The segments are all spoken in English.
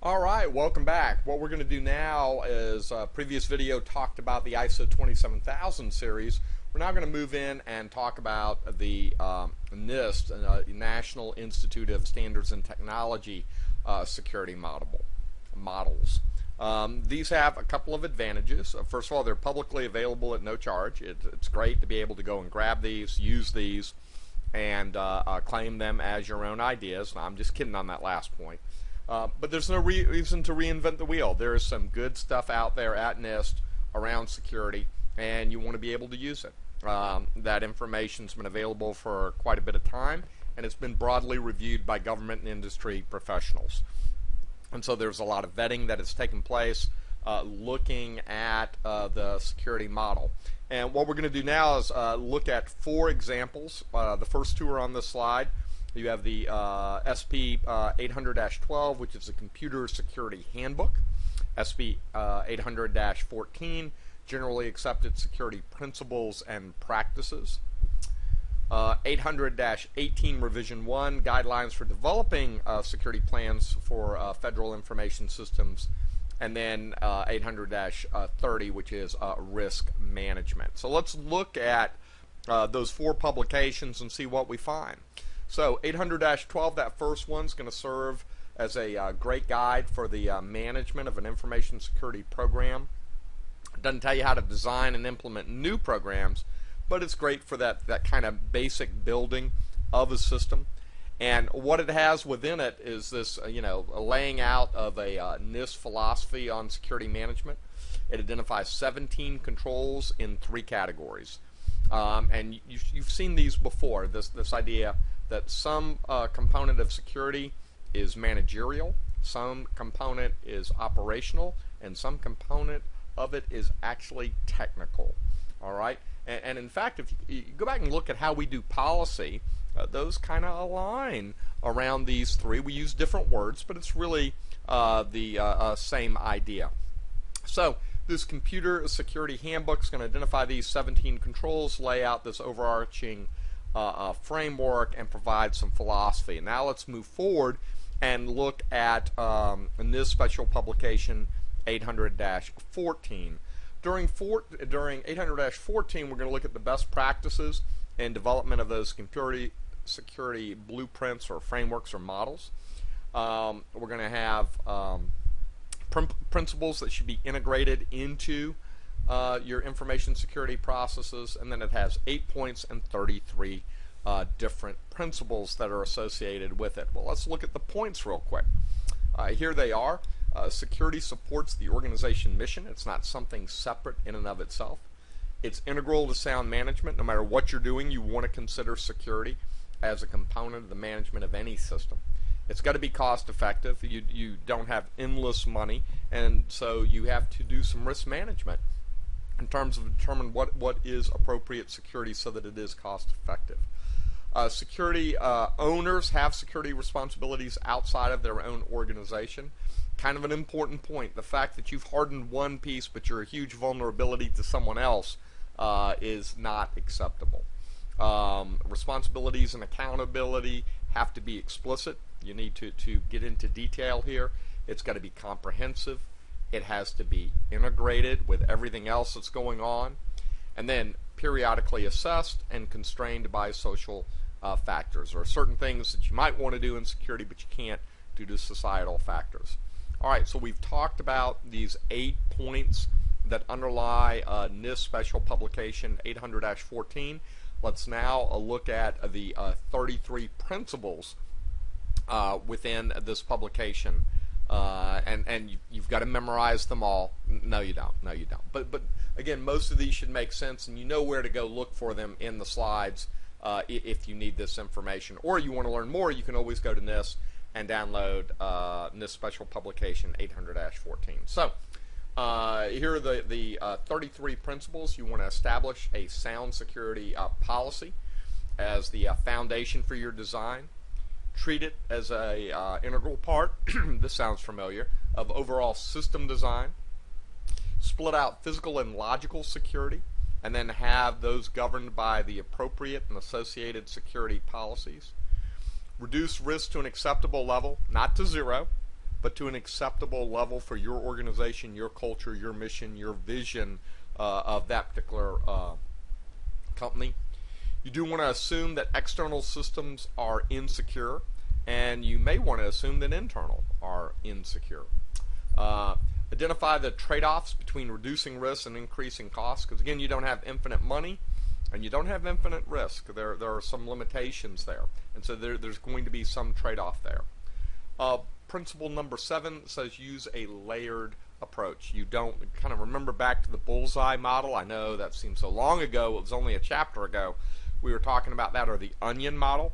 All right, welcome back. What we're going to do now is previous video talked about the ISO 27000 series. We're now going to move in and talk about the NIST, National Institute of Standards and Technology security models. These have a couple of advantages. First of all, they're publicly available at no charge. It's great to be able to go and grab these, use these, and claim them as your own ideas. And I'm just kidding on that last point. But there's no reason to reinvent the wheel. There is some good stuff out there at NIST around security, and you want to be able to use it. That information's been available for quite a bit of time, and it's been broadly reviewed by government and industry professionals. And so there's a lot of vetting that has taken place looking at the security model. And what we're going to do now is look at 4 examples. The first 2 are on this slide. You have the SP 800-12, which is the Computer Security Handbook, SP 800-14, Generally Accepted Security Principles and Practices, 800-18, Revision 1, Guidelines for Developing Security Plans for Federal Information Systems, and then 800-30, which is Risk Management. So let's look at those 4 publications and see what we find. So 800-12, that first one's going to serve as a great guide for the management of an information security program. It doesn't tell you how to design and implement new programs, but it's great for that kind of basic building of a system. And what it has within it is this, a laying out of a NIST philosophy on security management. It identifies 17 controls in 3 categories. And you've seen these before, this idea that some component of security is managerial, some component is operational, and some component of it is actually technical. All right? And in fact, if you go back and look at how we do policy, those kind of align around these 3. We use different words, but it's really the same idea. So this Computer Security Handbook is going to identify these 17 controls, lay out this overarching framework, and provide some philosophy. Now let's move forward and look at NIST Special Publication 800-14. During 800-14, we're going to look at the best practices in development of those security blueprints or frameworks or models. We're going to have principles that should be integrated into your information security processes, and then it has 8 points and 33 different principles that are associated with it. Well, let's look at the points real quick. Here they are. Security supports the organization mission. It's not something separate in and of itself. It's integral to sound management. No matter what you're doing, you want to consider security as a component of the management of any system. It's got to be cost effective. You don't have endless money, and so you have to do some risk management in terms of determine what is appropriate security so that it is cost effective. Security owners have security responsibilities outside of their own organization. Kind of an important point. The fact that you've hardened one piece but you're a huge vulnerability to someone else is not acceptable. Responsibilities and accountability have to be explicit. You need to get into detail here. It's got to be comprehensive. It has to be integrated with everything else that's going on, and then periodically assessed and constrained by social factors. There are certain things that you might want to do in security, but you can't due to societal factors. All right, so we've talked about these 8 points that underlie NIST Special Publication 800-14. Let's now look at the 33 principles within this publication. And you've got to memorize them all. No, you don't. No, you don't. But again, most of these should make sense, and you know where to go look for them in the slides if you need this information. Or you want to learn more, you can always go to NIST and download NIST Special Publication 800-14. So here are the 33 principles. You want to establish a sound security policy as the foundation for your design. Treat it as a integral part, this sounds familiar, of overall system design. Split out physical and logical security, and then have those governed by the appropriate and associated security policies. Reduce risk to an acceptable level, not to zero, but to an acceptable level for your organization, your culture, your mission, your vision of that particular company. You do want to assume that external systems are insecure, and you may want to assume that internal are insecure. Identify the trade-offs between reducing risk and increasing costs, because again, you don't have infinite money and you don't have infinite risk. There are some limitations there, and so there's going to be some trade-off there. Principle number 7 says use a layered approach. You don't kind of remember back to the bullseye model. I know that seems so long ago. It was only a chapter ago we were talking about that, or the onion model.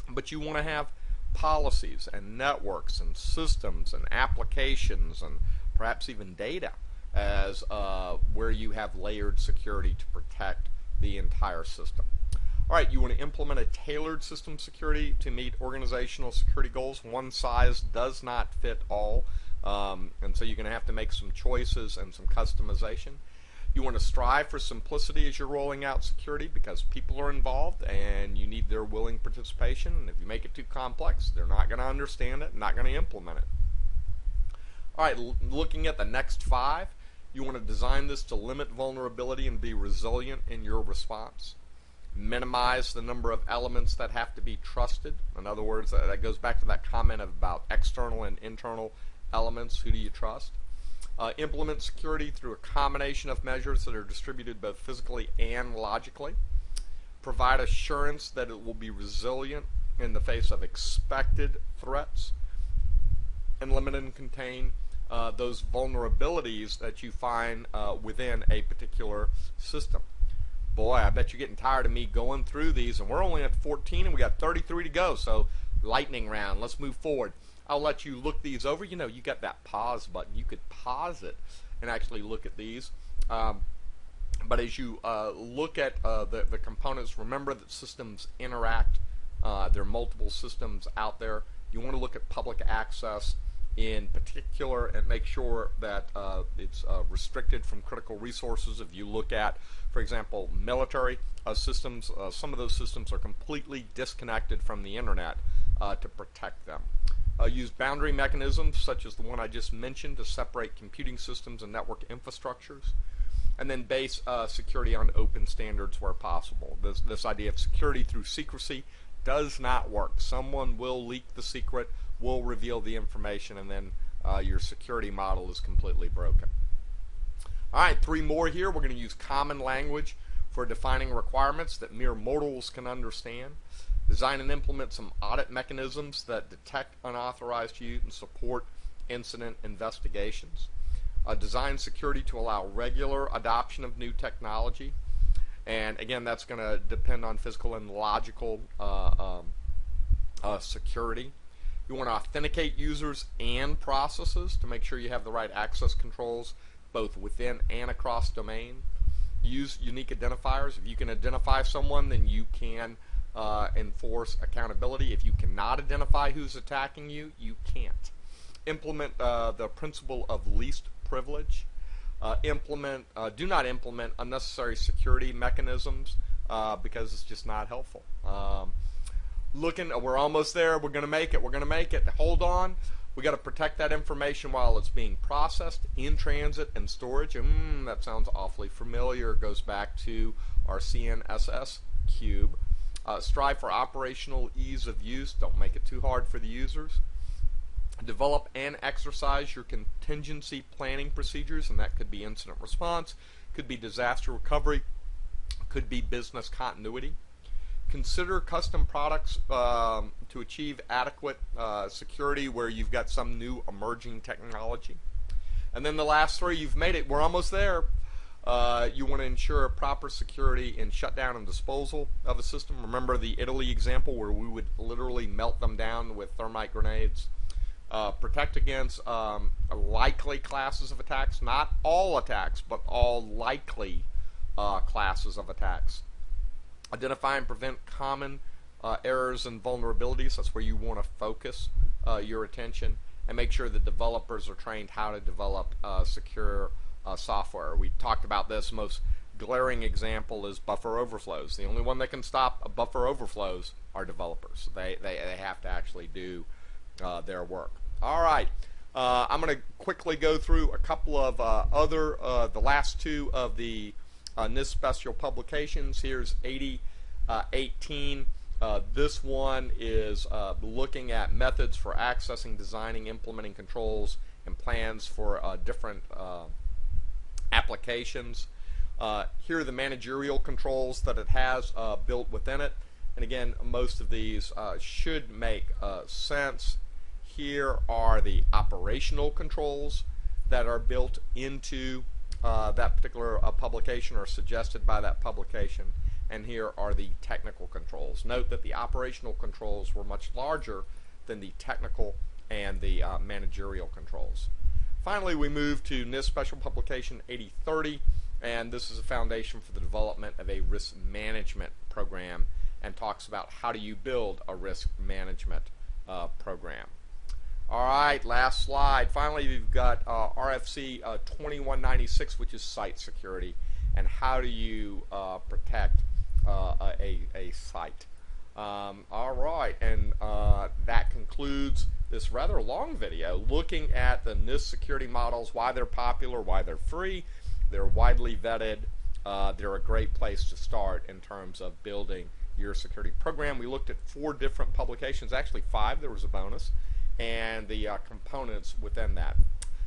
But you want to have policies and networks and systems and applications and perhaps even data as where you have layered security to protect the entire system. All right, you want to implement a tailored system security to meet organizational security goals. One size does not fit all, and so you're going to have to make some choices and some customization. You want to strive for simplicity as you're rolling out security, because people are involved and you need their willing participation. And if you make it too complex, they're not going to understand it, not going to implement it. All right, looking at the next 5, you want to design this to limit vulnerability and be resilient in your response. Minimize the number of elements that have to be trusted. In other words, that goes back to that comment about external and internal elements. Who do you trust? Implement security through a combination of measures that are distributed both physically and logically. Provide assurance that it will be resilient in the face of expected threats. And limit and contain those vulnerabilities that you find within a particular system. Boy, I bet you're getting tired of me going through these, and we're only at 14 and we got 33 to go, so lightning round, let's move forward. I'll let you look these over. You know, you got that pause button. You could pause it and actually look at these. But as you look at the components, remember that systems interact. There are multiple systems out there. You want to look at public access in particular and make sure that it's restricted from critical resources. If you look at, for example, military systems, some of those systems are completely disconnected from the internet to protect them. Use boundary mechanisms such as the one I just mentioned to separate computing systems and network infrastructures, and then base security on open standards where possible. This idea of security through secrecy does not work. Someone will leak the secret, will reveal the information, and then your security model is completely broken. All right, 3 more here. We're going to use common language for defining requirements that mere mortals can understand. Design and implement some audit mechanisms that detect unauthorized use and support incident investigations. Design security to allow regular adoption of new technology. And again, that's going to depend on physical and logical security. You want to authenticate users and processes to make sure you have the right access controls both within and across domain. Use unique identifiers. If you can identify someone, then you can enforce accountability. If you cannot identify who's attacking you, you can't. Implement the principle of least privilege. Do not implement unnecessary security mechanisms because it's just not helpful. We're almost there. We're going to make it. We're going to make it. Hold on. We got to protect that information while it's being processed, in transit, and storage. That sounds awfully familiar. It goes back to our CNSS cube. Strive for operational ease of use. Don't make it too hard for the users. Develop and exercise your contingency planning procedures, and that could be incident response, could be disaster recovery, could be business continuity. Consider custom products to achieve adequate security where you've got some new emerging technology. And then the last 3, you've made it. We're almost there. You want to ensure proper security in shutdown and disposal of a system. Remember the Italy example where we would literally melt them down with thermite grenades. Protect against likely classes of attacks, not all attacks, but all likely classes of attacks. Identify and prevent common errors and vulnerabilities. That's where you want to focus your attention, and make sure that developers are trained how to develop secure software. We talked about this. Most glaring example is buffer overflows. The only one that can stop buffer overflows are developers. They have to actually do their work. All right. I'm going to quickly go through a couple of the last two of the NIST Special Publications. Here's 8018. This one is looking at methods for accessing, designing, implementing controls and plans for different applications. Here are the managerial controls that it has built within it. And again, most of these should make sense. Here are the operational controls that are built into that particular publication or suggested by that publication. And here are the technical controls. Note that the operational controls were much larger than the technical and the managerial controls. Finally, we move to NIST Special Publication 8030, and this is a foundation for the development of a risk management program and talks about how do you build a risk management program. All right, last slide. Finally, we've got RFC 2196, which is site security, and how do you protect a site. All right, and that concludes this rather long video looking at the NIST security models, why they're popular, why they're free, they're widely vetted, they're a great place to start in terms of building your security program. We looked at 4 different publications, actually 5, there was a bonus, and the components within that.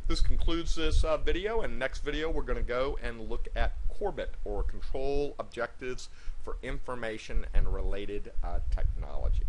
This concludes this video, and next video we're going to go and look at CORBIT, or Control Objectives for Information and Related Technology.